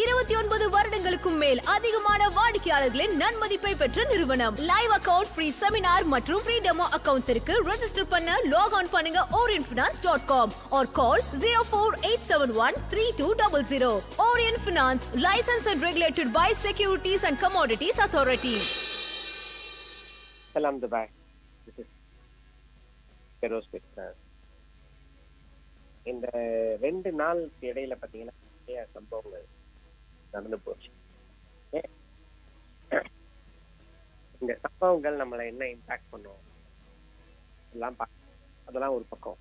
29 வருடங்களுக்கும் மேல் அதிகமான வாடிக்கையாளர்களின் நன்மதிப்பை பெற்ற நிறுவனம். லைவ் அக்கவுண்ட், ஃப்ரீ செமினார் மற்றும் ஃப்ரீ டெமோ அக்கவுண்ட்ஸ் இருக்கு. ரெஜிஸ்டர் பண்ண லாக் ஆன் பண்ணுங்க orientfinance.com or call 048713200. Orient Finance, licensed and regulated by Securities and Commodities Authority. Salam Dubai. This is Feroz பேசுறேன். இந்த 2 நாள் இடையில பார்த்தீங்கன்னா நிறைய சம்பவங்கள் நடந்து போச்சு. இந்த சம்பவங்கள் நம்மளை என்ன இம்பாக்ட் பண்ணும் அதெல்லாம் ஒரு பக்கம்.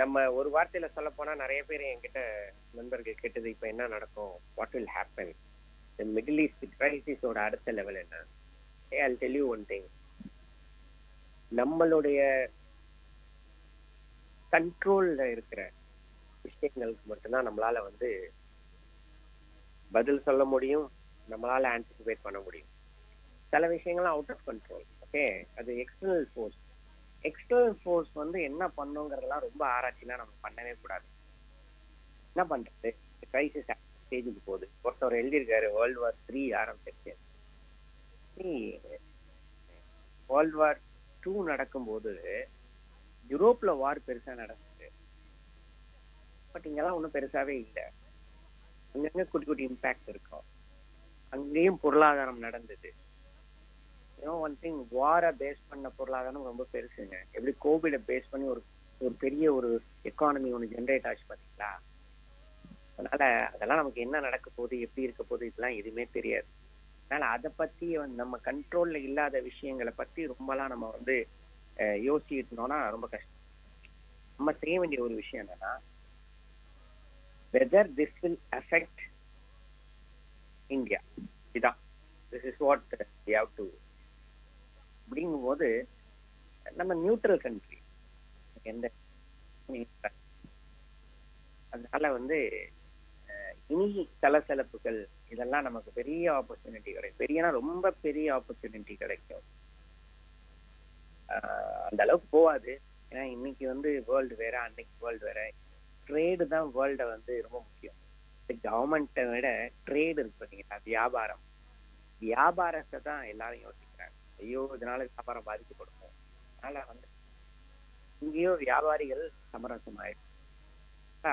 நம்ம ஒரு வார்த்தையில சொல்ல போனா நிறைய பேர் என்கிட்ட நண்பர்கள் கேட்டது, இப்ப என்ன நடக்கும், what will happen, middle east கிரைசிஸோட அடுத்த லெவல் என்ன. I'll tell you one thing. நம்மளுடைய கண்ட்ரோல்ல இருக்கிற விஷயங்களுக்கு மட்டும்தான் நம்மளால பதில் சொல்ல முடியும், நம்மளால ஆன்டிசிபேட் பண்ண முடியும். சில விஷயங்கள்லாம் அவுட் ஆஃப் கண்ட்ரோல். ஓகே, அது எக்ஸ்டர்னல் ஃபோர்ஸ். எக்ஸ்டர்னல் ஃபோர்ஸ் என்ன பண்ணுங்கிறதெல்லாம் ரொம்ப ஆராய்ச்சிலாம் நம்ம பண்ணவே கூடாது. என்ன பண்றது, கிரைசிஸ் ஸ்டேஜுக்கு போகுது. ஒருத்தவர் எழுதியிருக்காரு, World War III ஆரம்பிச்சிருச்சு. World War II நடக்கும்போது யூரோப்ல வார் பெருசா நடக்குது, பட் இங்கெல்லாம் ஒன்றும் பெருசாவே இல்லை. அங்கங்க குட்டி குட்டி இம்பாக்ட் இருக்கும். அங்கேயும் பொருளாதாரம் நடந்தது. ஒன் திங், வாரை பேஸ் பண்ண பொருளாதாரம் ரொம்ப பெருசுங்க. எப்படி கோவிட பேஸ் பண்ணி ஒரு பெரிய ஒரு எக்கானமி ஒன்று ஜென்ரேட் ஆச்சு பார்த்தீங்களா. அதனால அதெல்லாம் நமக்கு என்ன நடக்க போகுது, எப்படி இருக்க போகுது, இதெல்லாம் எதுவுமே தெரியாது. அதனால அதை பத்தி நம்ம கண்ட்ரோல்ல இல்லாத விஷயங்களை பத்தி ரொம்பலாம் நம்ம யோசிச்சுட்டு இருந்தோம்னா ரொம்ப கஷ்டம். நம்ம செய்ய வேண்டிய ஒரு விஷயம் என்னன்னா, whether this will affect India. இதான், this is what we have to. அப்படிங்கும்போது நம்ம நியூட்ரல் கண்ட்ரி, எந்த அதனால இனி சலசலப்புகள் இதெல்லாம் நமக்கு பெரிய ஆப்பர்ச்சுனிட்டி கிடைக்கும். பெரியனா ரொம்ப பெரிய ஆப்பர்ச்சுனிட்டி கிடைக்கும். அந்த அளவுக்கு போகாது. ஏன்னா இன்னைக்கு வேர்ல்டு வேற, அன்னைக்கு வேர்ல்டு வேற. ட்ரேடு தான் வேர்ல்ட ரொம்ப முக்கியம். கவர்மெண்ட்டை விட ட்ரேடு இருக்கு பார்த்தீங்கன்னா, வியாபாரம். வியாபாரத்தை தான் எல்லாரும் யோசிக்கிறாங்க. ஐயோ, இதனால வியாபாரம் பாதிக்கப்படும். அதனால இங்கேயோ வியாபாரிகள் சமரசம் ஆயிடும்.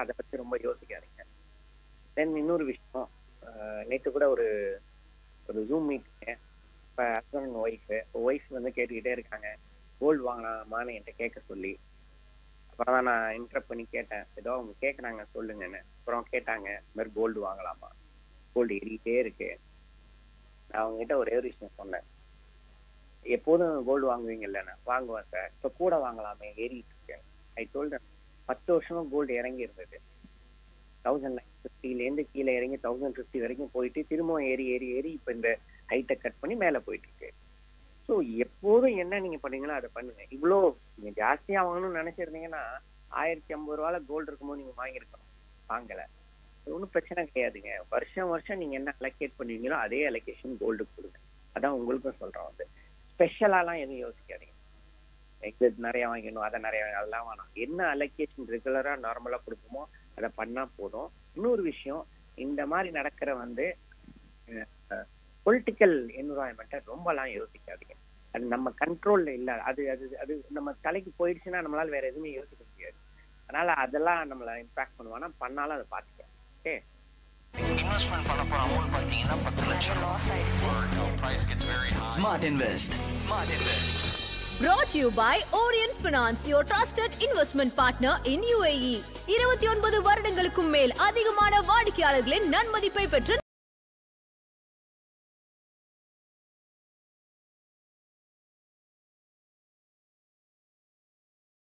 அதை பத்தி ரொம்ப யோசிக்காதீங்க. தென் இன்னொரு விஷயம், நேற்று கூட ஒரு ஜூம் மீட்டிங்க. இப்போ ஹஸ்பண்ட் ஒய்ஃப் கேட்டுக்கிட்டே இருக்காங்க, கோல்டு வாங்கலாமான்னு என்கிட்ட கேட்க சொல்லி. அப்புறம் தான் நான் இன்டரப்ட் பண்ணி கேட்டேன், ஏதோ அவங்க கேட்குறாங்க சொல்லுங்கன்னு. அப்புறம் கேட்டாங்க, இந்த மாதிரி கோல்டு வாங்கலாமா, கோல்டு ஏறிக்கிட்டே இருக்கு. நான் அவங்ககிட்ட ஒரே ஒரு விஷயம் சொன்னேன், எப்போதும் கோல்டு வாங்குவீங்க இல்லைன்னா. வாங்குவேன் சார், இப்போ கூட வாங்கலாமே, ஏறிட்டு இருக்கேன். ஐ டோல்ட் 10 வருஷமா கோல்டு இறங்கி இருந்தது. 1950 கீழே இறங்கி 1050 வரைக்கும் போயிட்டு திரும்பவும் ஏறி ஏறி ஏறி இப்போ இந்த ஹைட்டை கட் பண்ணி மேலே போயிட்டு இருக்கு. ஸோ எப்போதும் என்ன நீங்க பண்ணீங்களோ அதை பண்ணுங்க. இவ்வளோ நீங்க ஜாஸ்தியா வாங்கணும்னு நினைச்சிருந்தீங்கன்னா 1050 ரூபால கோல்டு இருக்கும்போது நீங்க வாங்கியிருக்கணும், வாங்கலை. ஒன்றும் பிரச்சனை கிடையாதுங்க. வருஷம் வருஷம் நீங்க என்ன அலோகேட் பண்ணுவீங்களோ அதே அலோகேஷன் கோல்டு கொடுங்க. அதான் உங்களுக்கும் சொல்றோம். ஸ்பெஷலாலாம் எதுவும் யோசிக்காதீங்க, நிறைய வாங்கணும், அதை நிறைய அதெல்லாம் வேணாம். என்ன அலோகேஷன் ரெகுலரா நார்மலா கொடுப்போமோ அதை பண்ணா போதும். இன்னொரு விஷயம், இந்த மாதிரி நடக்கிற பொலிட்டிக்கல் என்விரான்மெண்ட்டை ரொம்பலாம் யோசிக்காதீங்க. அது நம்ம கண்ட்ரோல்ல இல்லை. அது அது அது நம்ம தலைக்கு போயிடுச்சுன்னா நம்மளால வேற எதுவுமே யோசிக்க முடியாது. அதனால அதெல்லாம் நம்மளை இம்பாக்ட் பண்ணுவானா, பண்ணாலும் அதை பார்த்துக்கலாம். ஓகே, இன்வெஸ்ட்மெண்ட் பண்ண போற அமௌண்ட் பாத்தீங்கன்னா 10 லட்சம். Smart invest. Brought to you by Orient Finance, your trusted investment partner in UAE. 29 வருடங்களுக்கும் மேல் அதிகமான வாடிக்கையாளர்களின் நன்மதிப்பை பெற்ற